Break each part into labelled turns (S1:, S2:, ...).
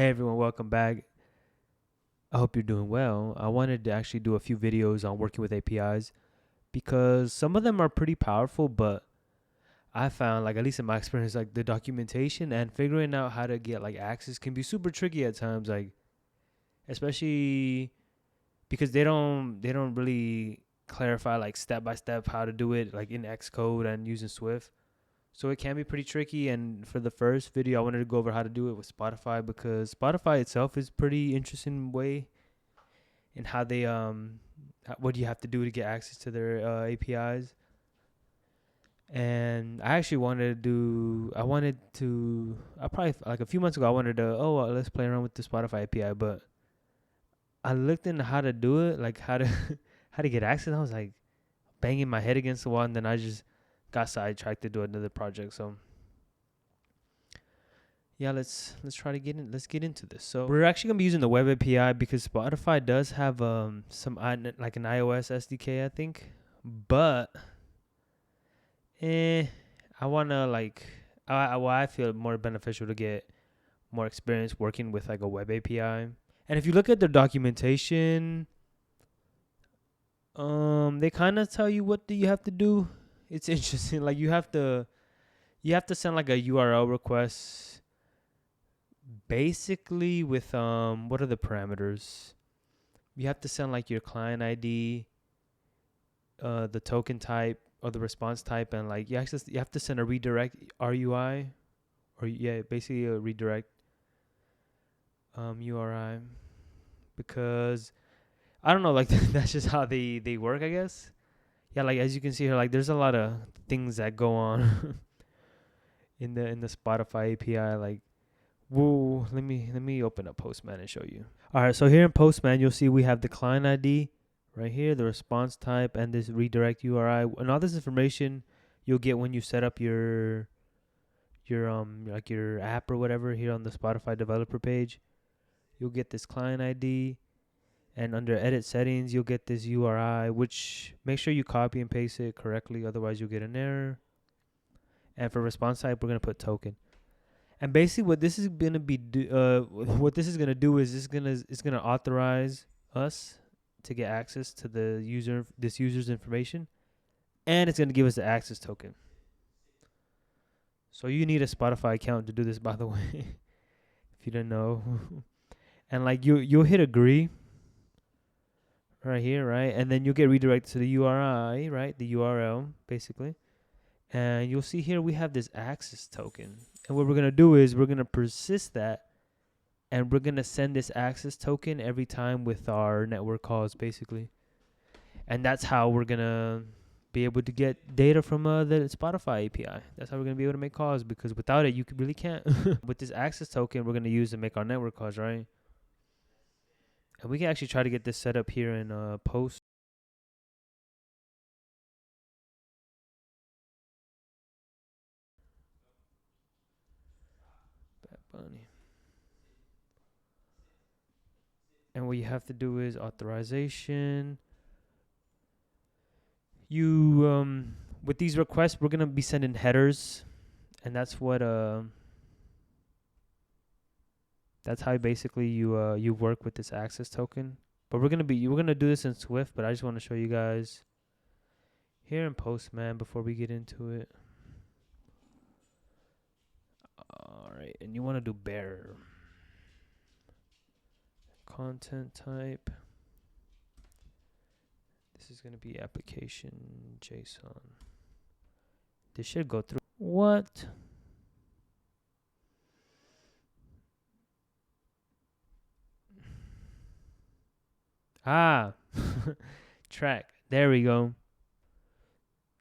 S1: Hey everyone, welcome back. I hope you're doing well. I wanted to actually do a few videos on working with APIs because some of them are pretty powerful, but I found, like, at least in my experience, like the documentation and figuring out how to get like access can be super tricky at times, like especially because they don't really clarify like step by step how to do it like in Xcode and using Swift. So it can be pretty tricky. And for the first video, I wanted to go over how to do it with Spotify because Spotify itself is pretty interesting way in how they what you have to do to get access to their APIs. And I probably like a few months ago I wanted to let's play around with the Spotify API, but I looked into how to do it, like how to how to get access. And I was like banging my head against the wall, and then I just got sidetracked to do another project. So yeah, let's try to get in. Let's get into this. So we're actually gonna be using the web API because Spotify does have some like an iOS SDK, I think, but I wanna like I feel more beneficial to get more experience working with like a web API. And if you look at their documentation, they kind of tell you what do you have to do. It's interesting. Like you have to send like a URL request basically with what are the parameters? You have to send like your client ID, the token type or the response type, and like you have to send a redirect RUI, or yeah, basically a redirect URI, because I don't know, like that's just how they work, I guess. Yeah, like as you can see here, like there's a lot of things that go on in the Spotify API. Like, whoa, let me open up Postman and show you. All right, so here in Postman, you'll see we have the client ID right here, the response type, and this redirect URI, and all this information you'll get when you set up your like your app or whatever here on the Spotify developer page. You'll get this client ID, and under edit settings, you'll get this URI, which make sure you copy and paste it correctly, otherwise you'll get an error. And for response type, we're gonna put token. And basically, what this is gonna what this is gonna do is it's gonna authorize us to get access to this user's information, and it's gonna give us the access token. So you need a Spotify account to do this, by the way, if you didn't know. And like you'll hit agree right here, right, and then you'll get redirected to the URI, right, the URL basically. And you'll see here we have this access token, and what we're gonna do is we're gonna persist that, and we're gonna send this access token every time with our network calls, basically. And that's how we're gonna be able to get data from the Spotify API. That's how we're gonna be able to make calls, because without it, you really can't. With this access token, we're gonna use to make our network calls, right? And we can actually try to get this set up here in Post. Bad Bunny. And what you have to do is authorization. You with these requests, we're gonna be sending headers, and that's how basically you work with this access token. But we're gonna do this in Swift, but I just want to show you guys here in Postman before we get into it. All right, and you want to do bearer content type. This is gonna be application JSON. This should go through. What? Ah, track. There we go.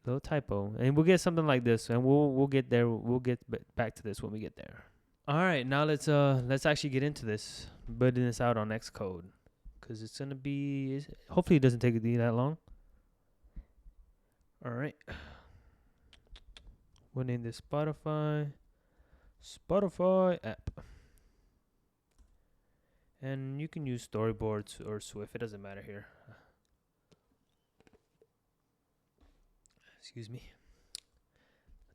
S1: Little typo, and we'll get something like this, and we'll get there. We'll get back to this when we get there. All right, now let's actually get into this, building this out on Xcode, because it's gonna be. Hopefully, it doesn't take it that long. All right, we'll name this Spotify app, and you can use storyboards or Swift. It doesn't matter here. Excuse me.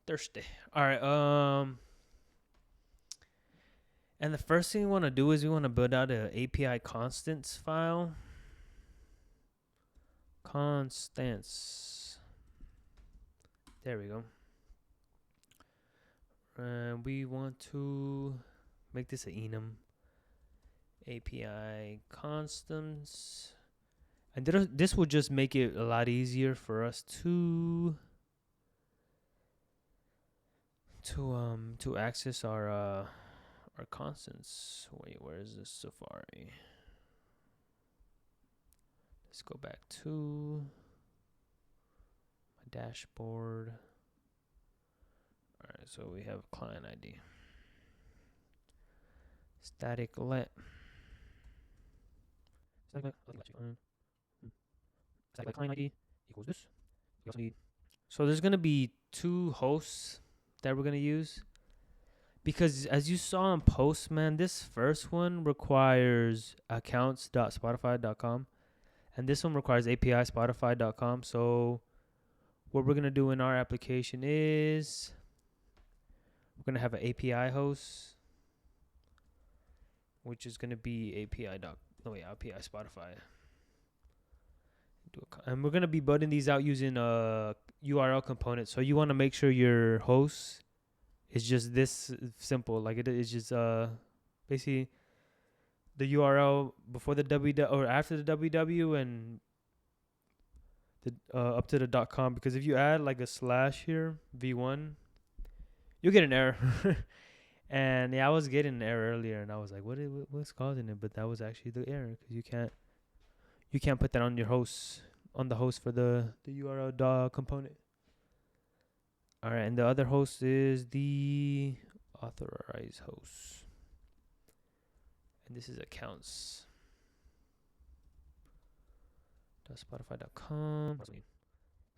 S1: Thirsty. All right. And And the first thing we want to do is we want to build out a API constants file. Constants. There we go. And we want to make this an enum. API constants. And this will just make it a lot easier for us to access our constants. Wait, where is this Safari? Let's go back to my dashboard. All right, so we have client ID. Static let. Static client ID equals this. We also need. So there's gonna be 2 hosts that we're gonna use, because as you saw in Postman, this first one requires accounts.spotify.com, and this one requires API.spotify.com. So what we're gonna do in our application is we're gonna have an API host, which is gonna be API Spotify. And we're gonna be building these out using a URL component. So you want to make sure your host is just this simple. Like it is just basically the URL before the www or after the www and the up to the .com. Because if you add like a slash here, v1, you'll get an error. And yeah, I was getting an error earlier, and I was like, what's causing it? But that was actually the error, because you can't put that on your host, on the host for the URL component. All right, and the other host is the authorized host, and this is accounts. .spotify.com.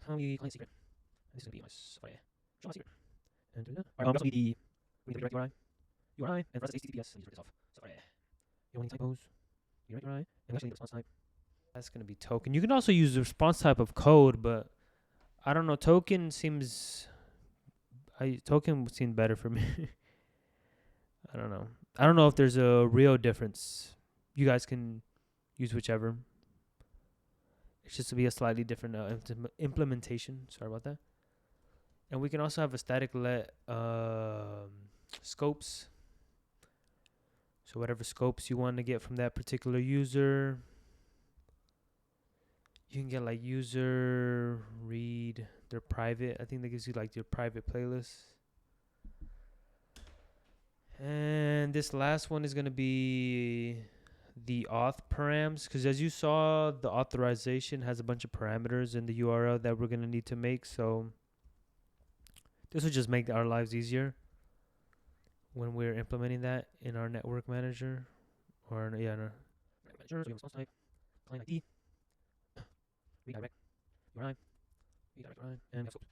S1: How many client secret? This is gonna be my Safari. Show my secret. And do that. All right, we need the direct URI, and for us it's HTTPS. I need to this off. Safari. You don't need typos. Direct URI, and we actually need the response type. That's gonna be token. You can also use the response type of code, but I don't know. Token seems better for me. I don't know. I don't know if there's a real difference. You guys can use whichever. It's just to be a slightly different implementation. Sorry about that. And we can also have a static let scopes. So whatever scopes you want to get from that particular user. You can get like user, read, their private. I think that gives you like your private playlist. And this last one is going to be the auth params, because as you saw, the authorization has a bunch of parameters in the URL that we're going to need to make. So this will just make our lives easier when we're implementing that in our network manager, or in our manager. So we have response type, client ID, redirect URI, and scopes.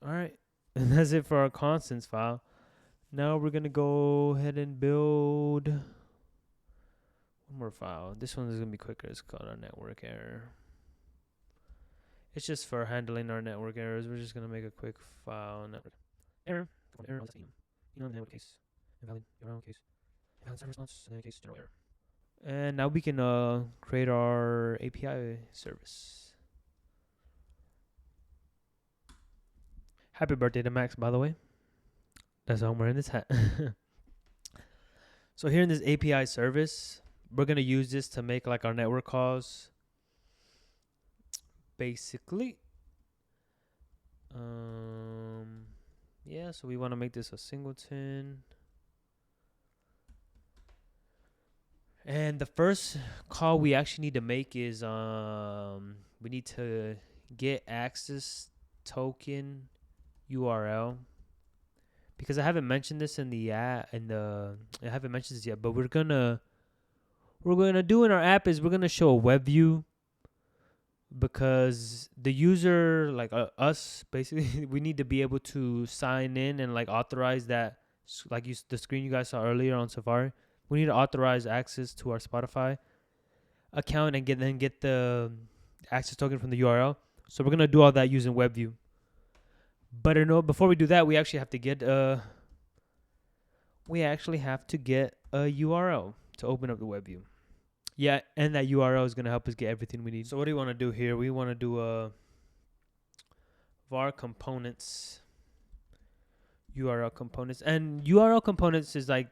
S1: All right, and that's it for our constants file. Now we're gonna go ahead and build one more file. This one is gonna be quicker. It's called our network error. It's just for handling our network errors. We're just gonna make a quick file. Network error. Error. Network case. Invalid. URL case. Invalid server response. Case general error. And now we can create our API service. Happy birthday to Max, by the way. That's why I'm wearing this hat. So here in this API service, we're going to use this to make like our network calls. Basically. Yeah, so we want to make this a singleton. And the first call we actually need to make is we need to get access token URL, because I haven't mentioned this in the I haven't mentioned this yet, but we're gonna do in our app is we're gonna show a web view, because the user, like us, basically, we need to be able to sign in and like authorize that, like the screen you guys saw earlier on Safari. We need to authorize access to our Spotify account and get the access token from the URL. So we're gonna do all that using WebView. But before we do that, we actually have to get we actually have to get a URL to open up the web view. Yeah, and that URL is going to help us get everything we need. So what do you want to do here? We want to do a var components URL components. And URL components is like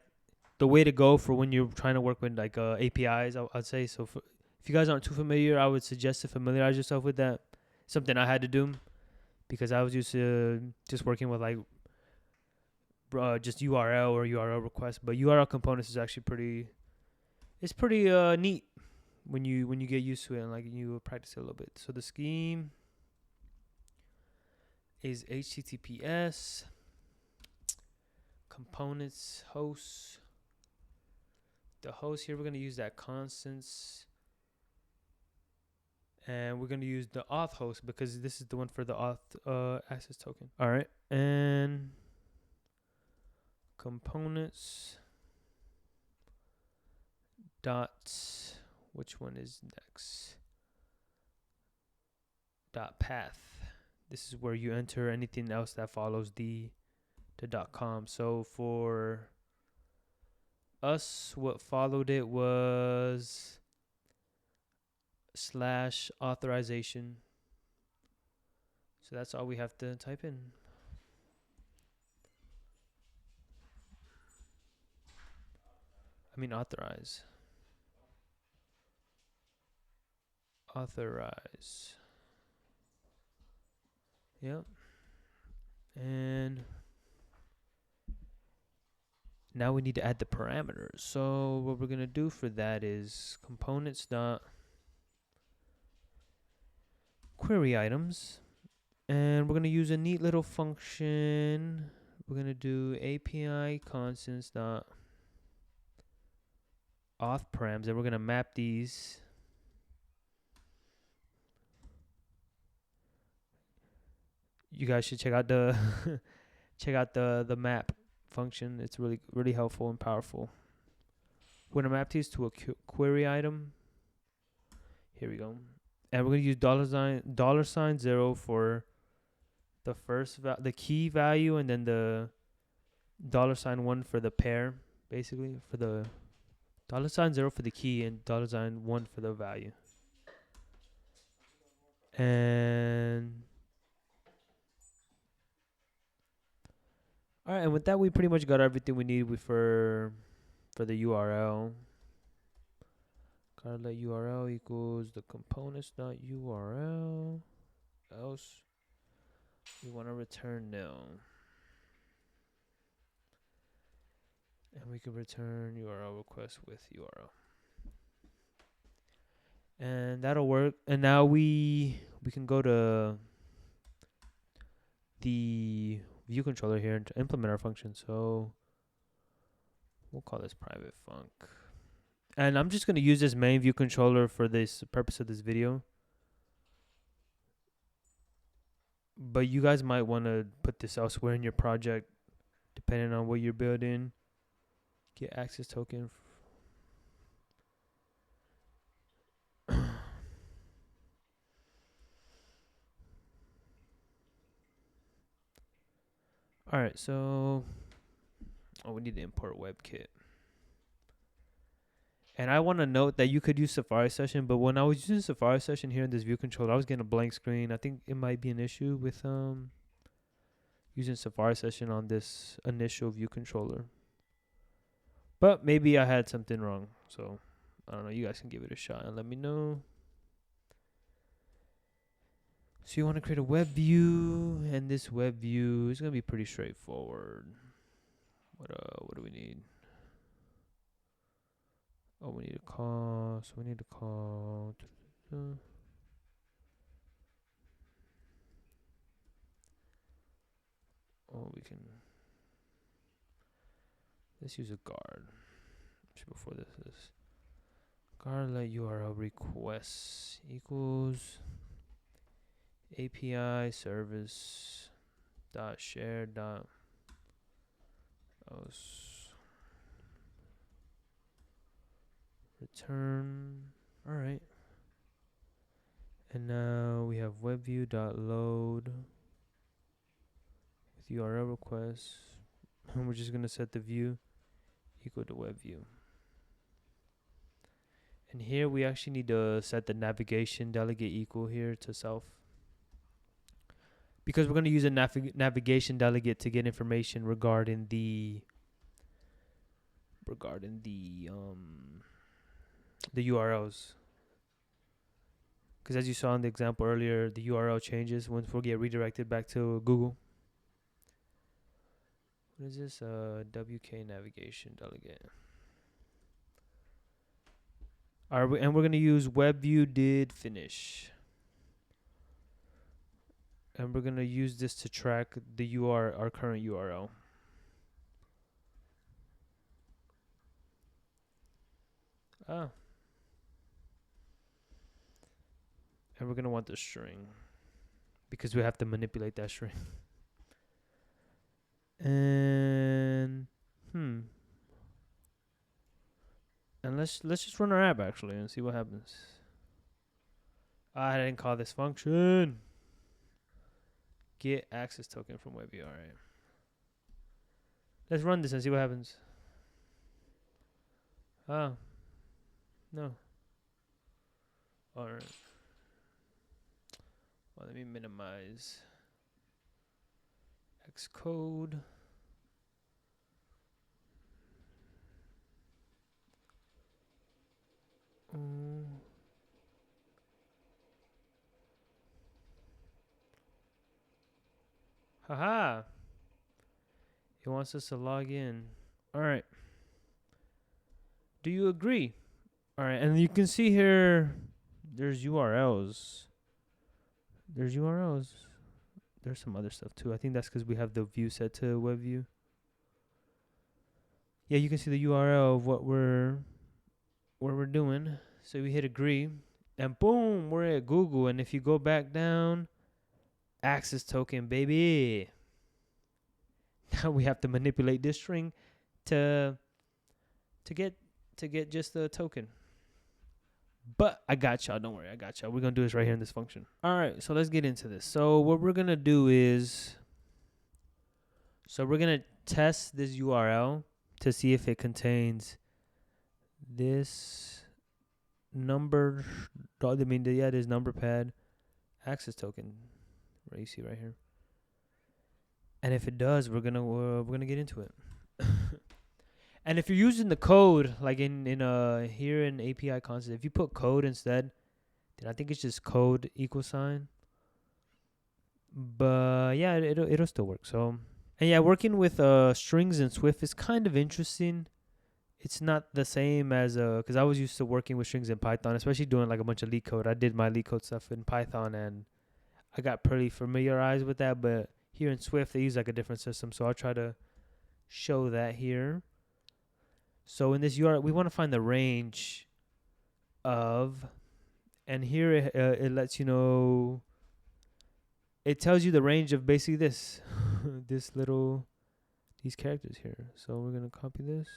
S1: the way to go for when you're trying to work with like APIs, I'd say. So if you guys aren't too familiar, I would suggest to familiarize yourself with that. Something I had to do because I was used to just working with like just URL or URL requests. But URL components is actually pretty neat when you get used to it and like you practice it a little bit. So the scheme is HTTPS components hosts. The host here, we're going to use that constants, and we're going to use the auth host because this is the one for the auth access token. All right, and components dot, which one is next? Dot path. This is where you enter anything else that follows the .com. So for us, what followed it was /authorization. So that's all we have to type in. I mean authorize. Authorize. Yep. And now we need to add the parameters. So what we're gonna do for that is components dot query items, and we're gonna use a neat little function. We're gonna do APIConstants dot auth params, and we're gonna map these. You guys should check out the the map function. It's really helpful and powerful. We're gonna map these to a query item. Here we go, and we're gonna use $0 for the first the key value, and then the $1 for the pair, basically for the $0 for the key and $1 for the value. And all right, and with that, we pretty much got everything we need for the URL. Gotta let URL equals the components.url. Else, we want to return nil. And we can return URL request with URL. And that'll work. And now we can go to the view controller here to implement our function. So we'll call this private func. And I'm just going to use this main view controller for this purpose of this video. But you guys might want to put this elsewhere in your project, depending on what you're building. Get access token. All right, so we need to import WebKit. And I want to note that you could use Safari Session, but when I was using Safari Session here in this view controller, I was getting a blank screen. I think it might be an issue with using Safari Session on this initial view controller. But maybe I had something wrong. So I don't know. You guys can give it a shot and let me know. So you want to create a web view, and this web view is gonna be pretty straightforward. What do we need? Oh, we need a call. So we need to call. Oh, we can. Let's use a guard. Before this is guard let URL requests equals API service dot share dot return. All right. And now we have webview dot load with URL requests. And we're just gonna set the view equal to web view. And here we actually need to set the navigation delegate equal here to self, because we're going to use a navigation delegate to get information regarding the URLs. Because as you saw in the example earlier, the URL changes once we get redirected back to Google. What is this? WK navigation delegate. And we're going to use WebView did finish. And we're going to use this to track the our current URL. And we're going to want the string, because we have to manipulate that string. And and let's just run our app actually and see what happens. I didn't call this function. Get access token from WebView. All right. Let's run this and see what happens. Oh. No. All right. Well, let me minimize Xcode. Haha. It wants us to log in. All right. Do you agree? All right. And you can see here, there's URLs. There's some other stuff too. I think that's because we have the view set to web view. Yeah, you can see the URL of what we're doing. So we hit agree, and boom, we're at Google. And if you go back down, access token, baby. Now we have to manipulate this string to get just the token. But I got y'all. Don't worry, I got y'all. We're gonna do this right here in this function. All right, so let's get into this. So what we're gonna do is, we're gonna test this URL to see if it contains this number. This number pad access token. Right, you see right here. And if it does, we're gonna get into it. And if you're using the code, like in here in APIConstants, if you put code instead, then I think it's just code =. But yeah, it'll still work. So, and yeah, working with strings in Swift is kind of interesting. It's not the same as because I was used to working with strings in Python, especially doing like a bunch of leak code. I did my leak code stuff in Python, and I got pretty familiarized with that. But here in Swift, they use like a different system, so I'll try to show that here. So in this URL, we want to find the range of, and here it lets you know, it tells you the range of basically this, these characters here. So we're going to copy this.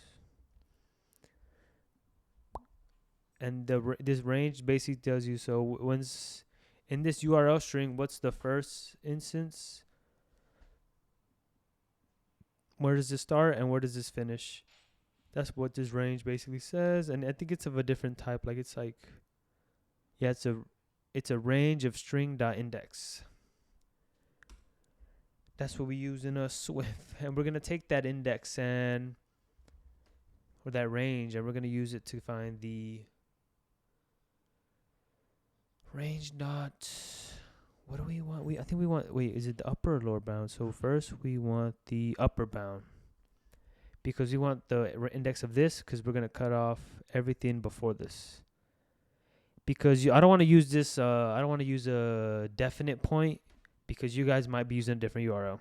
S1: And this range basically tells you, so once in this URL string, what's the first instance? Where does this start and where does this finish? That's what this range basically says. And I think it's of a different type. Like it's like, yeah, it's a range of string.index. That's what we use in a Swift. And we're going to take that index or that range, and we're going to use it to find the range dot. What do we want? I think we want, is it the upper or lower bound? So first we want the upper bound, because we want the index of this, because we're going to cut off everything before this. Because I don't want to use this, I don't want to use a definite point, because you guys might be using a different URL.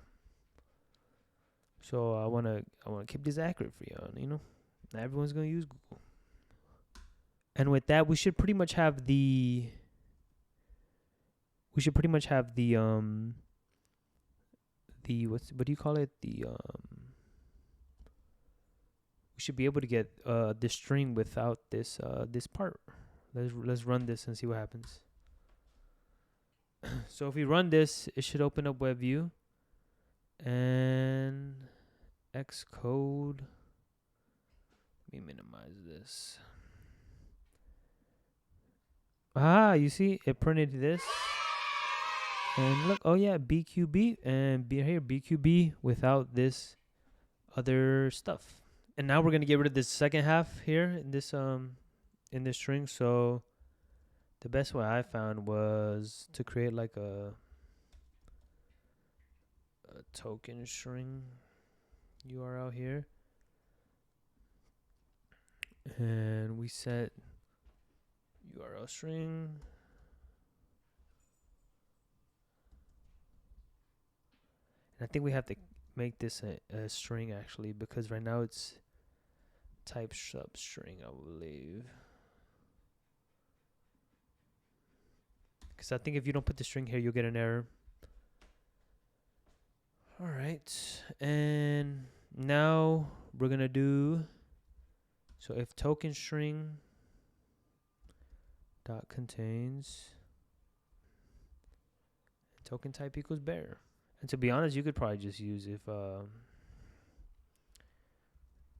S1: So I want to keep this accurate for you, Not everyone's going to use Google. And with that, we should pretty much have the what do you call it? We should be able to get this string without this part. Let's run this and see what happens. So if we run this, it should open up WebView and Xcode. me minimize this. Ah, you see, it printed this. And look, oh yeah, BQB, and here BQB without this other stuff. And now we're gonna get rid of this second half here in this string. So the best way I found was to create like a token string URL here, and we set URL string. And I think we have to make this a string actually, because right now it's type substring, I believe. Because I think if you don't put the string here, you'll get an error. All right, and now we're gonna do, so if token string dot contains token type equals bear. And to be honest, you could probably just use if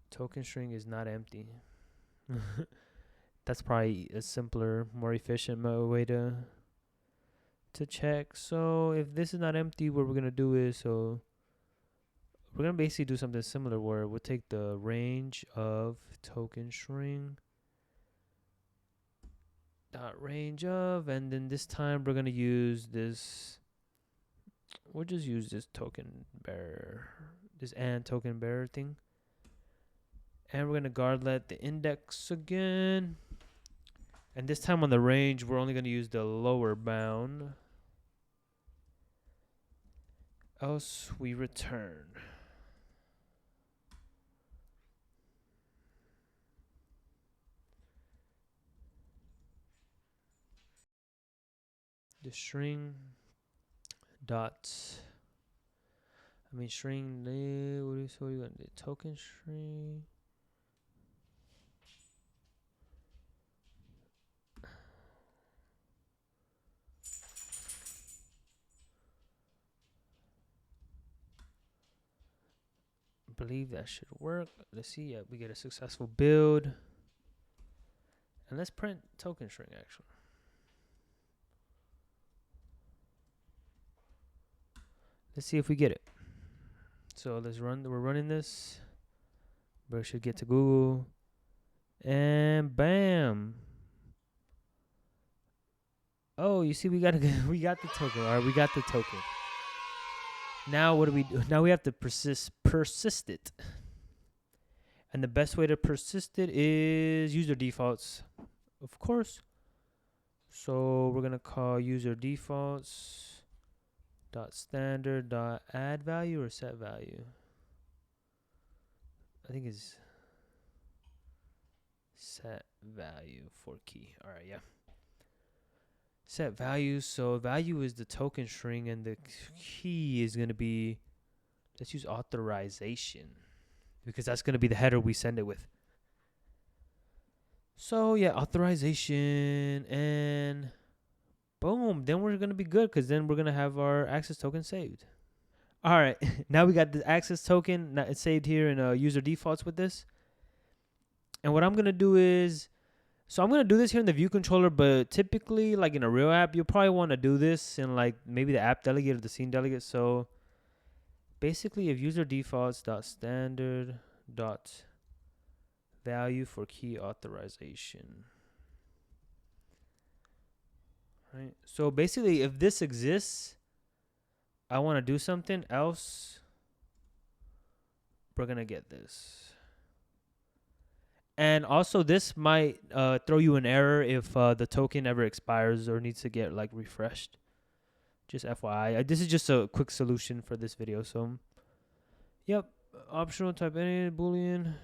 S1: token string is not empty. That's probably a simpler, more efficient way to check. So if this is not empty, what we're gonna do is, so we're gonna basically do something similar where we'll take the range of token string dot range of, and then this time we're gonna use this. We'll just use this token bearer, this and token bearer thing, and we're gonna guardlet the index again. And this time on the range, we're only gonna use the lower bound. Else we return. The string dot, string, what is you gonna do? Token string. I believe that should work. Let's see. Yeah, we get a successful build. And let's print token string actually. Let's see if we get it. So let's run. We're running this. We should get to Google. And bam. Oh, you see, we got we got the token. All right, we got the token. Now what do we do? Now we have to persist it. And the best way to persist it is user defaults, of course. So we're gonna call user defaults dot standard dot add value or set value. I think it's set value for key. All right, yeah. Set value. So value is the token string, and the key is gonna be, let's use authorization, because that's gonna be the header we send it with. So yeah, authorization, and boom, then we're gonna be good, because then we're gonna have our access token saved. All right, now we got the access token. Now it's saved here in user defaults with this. And what I'm gonna do is, so I'm gonna do this here in the view controller, but typically, like in a real app, you'll probably want to do this in like maybe the app delegate or the scene delegate. So basically, if user defaults dot standard dot value for key authorization. Right. So basically, if this exists, I want to do something else. We're gonna get this. And also, this might throw you an error if the token ever expires or needs to get like refreshed. Just FYI, this is just a quick solution for this video. So, yep, optional type any boolean.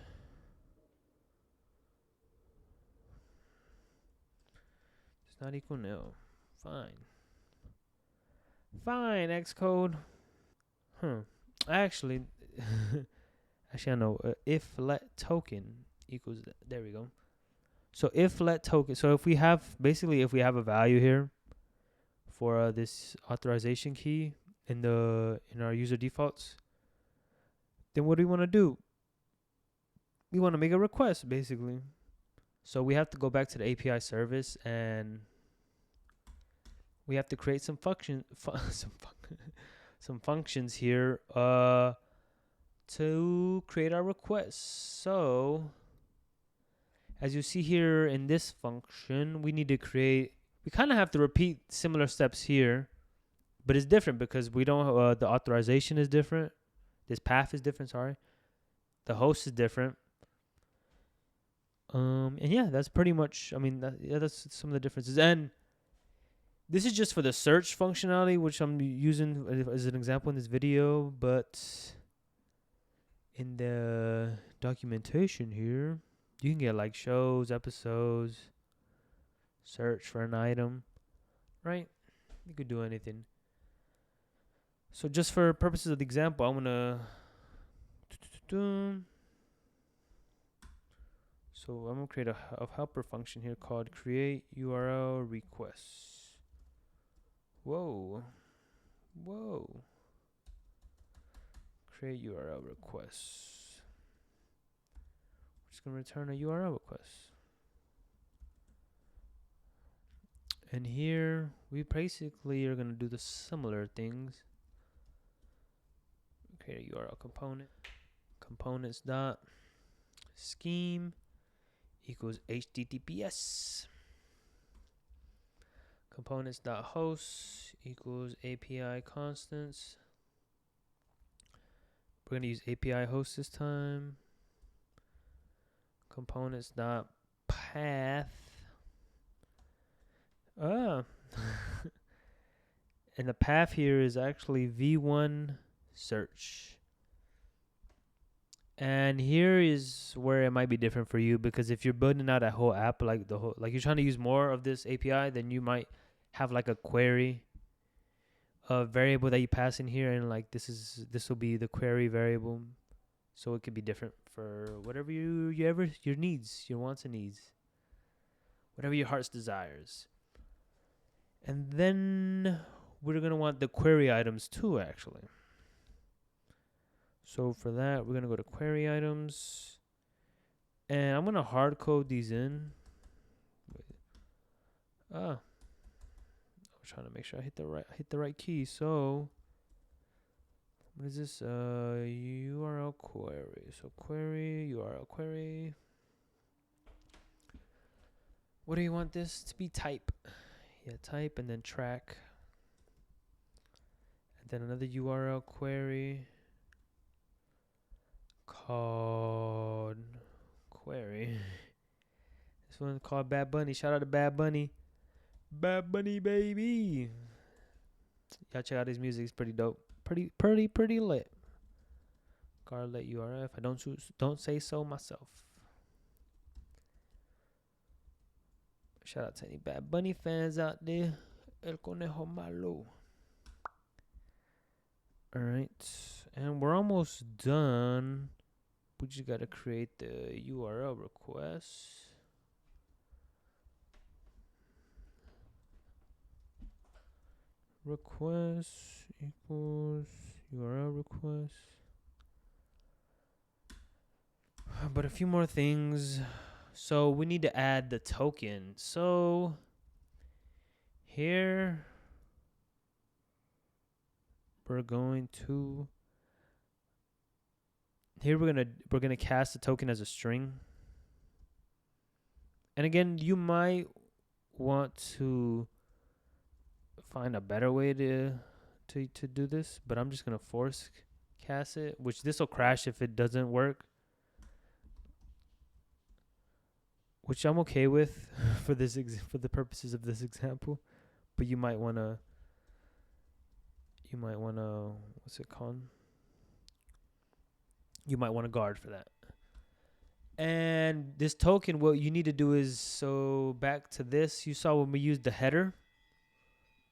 S1: It's not equal nil. Fine. Fine, Xcode. Actually, I know. If let token equals, there we go. So if let token, so if we have, basically if we have a value here for this authorization key in our user defaults, then what do we want to do? we want to make a request basically. So we have to go back to the API service and we have to create some some functions here to create our requests. So as you see here in this function, we need to create, we kind of have to repeat similar steps here, but it's different because we don't, the authorization is different. This path is different, sorry. The host is different. And yeah, that's pretty much, I mean, that's some of the differences. And this is just for the search functionality, which I'm using as an example in this video, but in the documentation here, you can get like shows, episodes, search for an item, right? You could do anything. So just for purposes of the example, I'm gonna create a helper function here called create URL requests. Whoa. Create URL requests. We're just gonna return a URL request. And here we basically are gonna do the similar things. Create a URL component. Components dot scheme equals HTTPS. Components dot host equals API constants. We're gonna use API host this time. Components dot path. And the path here is actually v1 search. And here is where it might be different for you, because if you're building out a whole app, like you're trying to use more of this API, then you might have like a query, a variable that you pass in here, and like this will be the query variable, so it could be different for whatever your needs, your wants and needs, whatever your heart's desires. And then we're gonna want the query items too, actually. So for that, we're gonna go to query items, and I'm gonna hard code these in. I'm trying to make sure I hit the right key. So what is this? URL query. So query URL query. What do you want this to be? Type. Yeah, type, and then track. And then another URL query called query. This one's called Bad Bunny. Shout out to Bad Bunny. Bad Bunny, baby. Y'all check out his music. It's pretty dope. Pretty lit. Scarlet URL. I don't say so myself. Shout out to any Bad Bunny fans out there. El Conejo Malo. Alright. And we're almost done. We just gotta create the URL request. Request equals URL request. But a few more things. So we need to add the token. So here we're gonna cast the token as a string. And again, you might want to find a better way to do this, but I'm just gonna force cast it, which this will crash if it doesn't work, which I'm okay with for the purposes of this example. But you might wanna what's it called? You might want to guard for that. And this token, what you need to do is, so back to this, you saw when we used the header.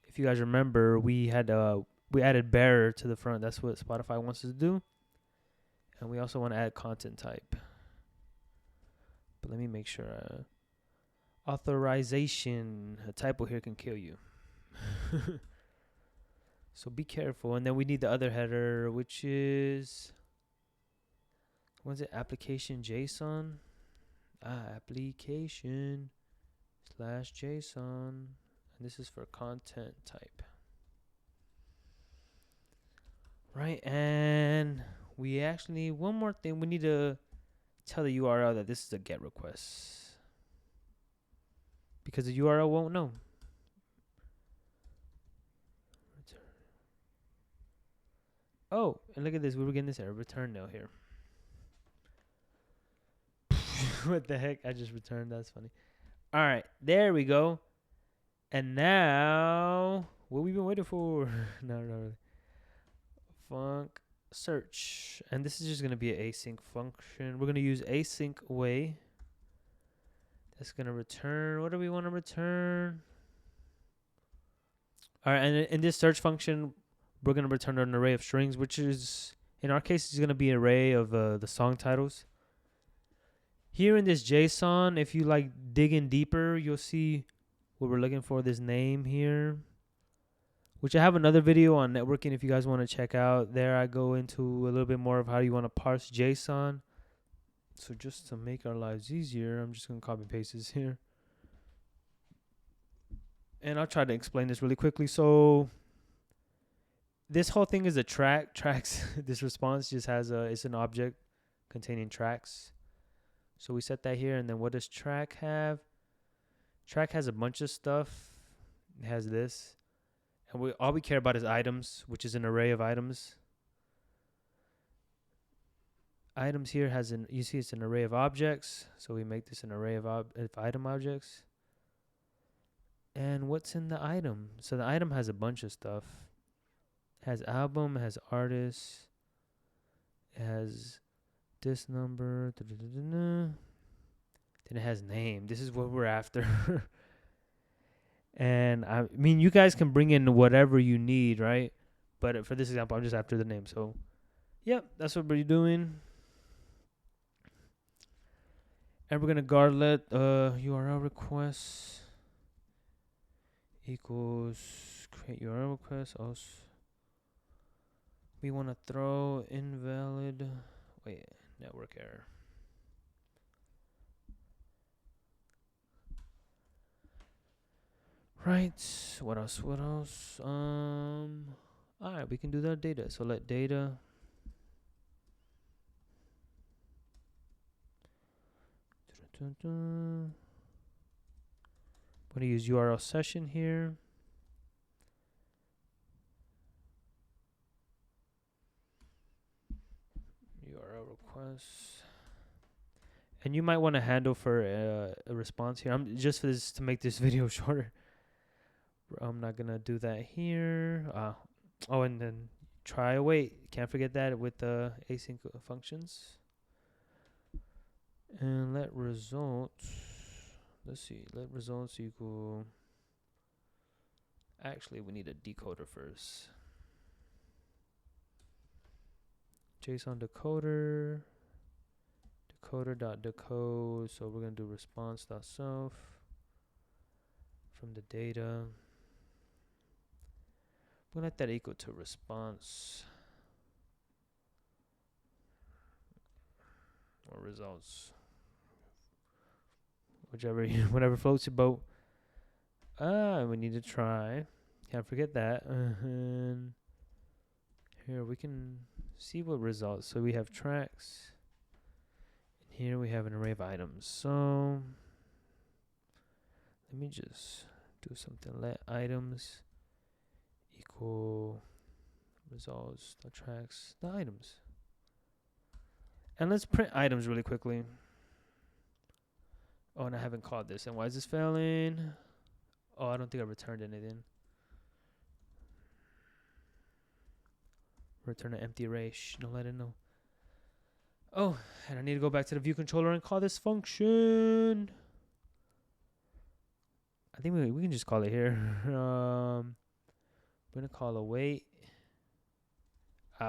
S1: If you guys remember, we added bearer to the front. That's what Spotify wants us to do. And we also want to add content type. But let me make sure. Authorization. A typo here can kill you. So be careful. And then we need the other header, which is What's it? Application JSON. Application slash JSON. And this is for content type. Right, and we actually need one more thing. We need to tell the URL that this is a GET request, because the URL won't know. Oh, and look at this. We were getting this error. Return nil here. What the heck? I just returned. That's funny. All right, there we go. And now, what we've been waiting for? No, not really. Func search, and this is just gonna be an async function. We're gonna use async way. That's gonna return. What do we want to return? All right, and in this search function, we're gonna return an array of strings, which is in our case is gonna be an array of the song titles. Here in this JSON, if you like dig in deeper, you'll see what we're looking for. This name here, which I have another video on networking if you guys want to check out. There I go into a little bit more of how you want to parse JSON. So just to make our lives easier, I'm just going to copy and paste this here. And I'll try to explain this really quickly. So this whole thing is a track. Tracks, this response just has it's an object containing tracks. So we set that here. And then what does track have? Track has a bunch of stuff. It has this. And all we care about is items, which is an array of items. Items here you see it's an array of objects. So we make this an array of item objects. And what's in the item? So the item has a bunch of stuff. It has album, it has artist, it has this number, then it has name. This is what we're after. And I mean, you guys can bring in whatever you need, right? But for this example, I'm just after the name. So, yep, that's what we're doing. And we're going to guard let URL request equals create URL request. Also, we want to throw invalid, network error. Right. What else? All right, we can do that data. So let data. I'm going to use URL session here. URL request. And you might want to handle for a response here. I'm just for this to make this video shorter. I'm not gonna do that here. Oh, and then try await. Can't forget that with the async functions. And let results. Let's see. Let results equal. Actually, we need a decoder first. JSON decoder. Decoder.decode. So we're gonna do response.self from the data. We'll let that equal to response or results, whatever floats your boat. We need to try. Can't forget that. And here we can see what results. So we have tracks. And here we have an array of items. So let me just do something. Let items equal results, the tracks, the items. And let's print items really quickly. Oh, and I haven't called this. And why is this failing? Oh, I don't think I returned anything. Return an empty array. Shh, don't let it know. Oh, and I need to go back to the view controller and call this function. I think we can just call it here. We're gonna call await.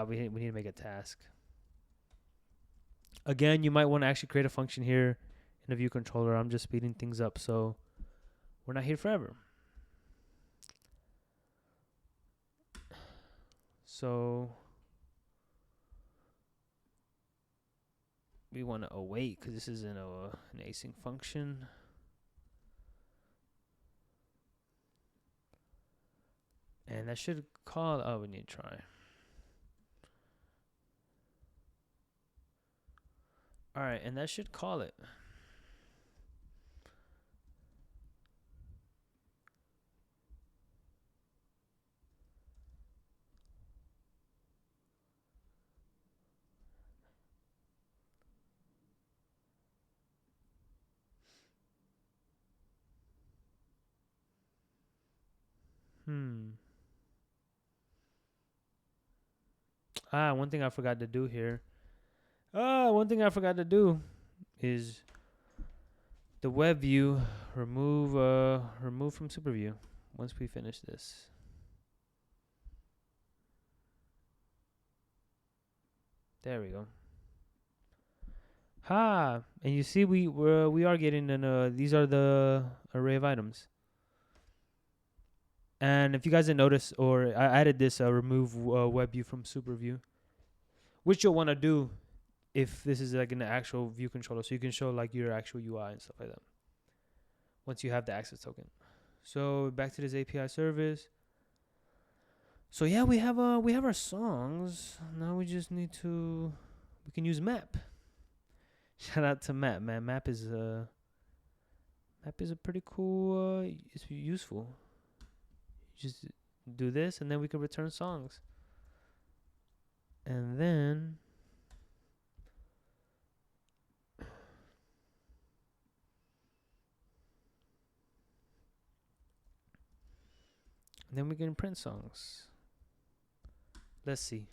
S1: We need to make a task. Again, you might want to actually create a function here in the view controller. I'm just speeding things up, so we're not here forever. So we want to await because this is an async function. And that should call. Oh, we need to try. All right, and that should call it. One thing I forgot to do here. One thing I forgot to do is the web view remove from super view once we finish this. There we go. And you see we are getting these are the array of items. And if you guys didn't notice, or I added this remove web view from super view, which you'll want to do if this is like an actual view controller, so you can show like your actual UI and stuff like that once you have the access token. So back to this API service. So yeah, we have our songs. Now we just need we can use map. Shout out to map, man. Map is a pretty cool. It's useful. Just do this, and then we can return songs. And then we can print songs. Let's see.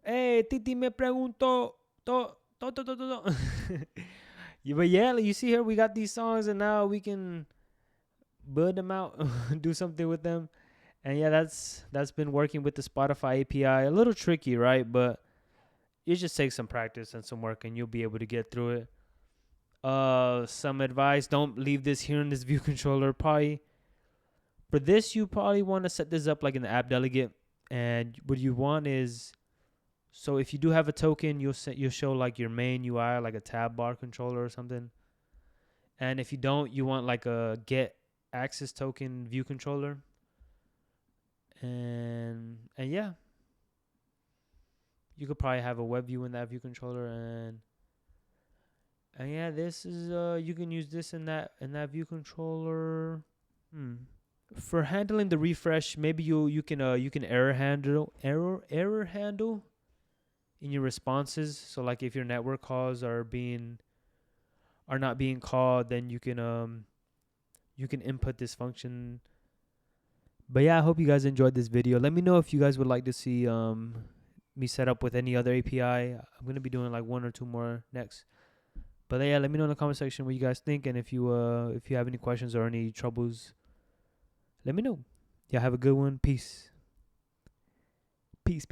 S1: Hey, Titi me preguntó. But yeah, you see here, we got these songs, and now we can build them out, do something with them. And yeah, that's been working with the Spotify API. A little tricky, right? But it just takes some practice and some work, and you'll be able to get through it. Some advice: don't leave this here in this view controller. Probably for this, you probably want to set this up like in the app delegate. And what you want is, so if you do have a token, you'll show like your main UI, like a tab bar controller or something. And if you don't, you want like a get access token view controller. And yeah, you could probably have a web view in that view controller, and yeah, this is you can use this in that view controller. For handling the refresh, maybe you can error handle in your responses. So like if your network calls are not being called, then you can input this function. But yeah, I hope you guys enjoyed this video. Let me know if you guys would like to see me set up with any other API. I'm gonna be doing like one or two more next. But yeah, let me know in the comment section what you guys think, and if you have any questions or any troubles, let me know. Yeah, have a good one. Peace. Peace.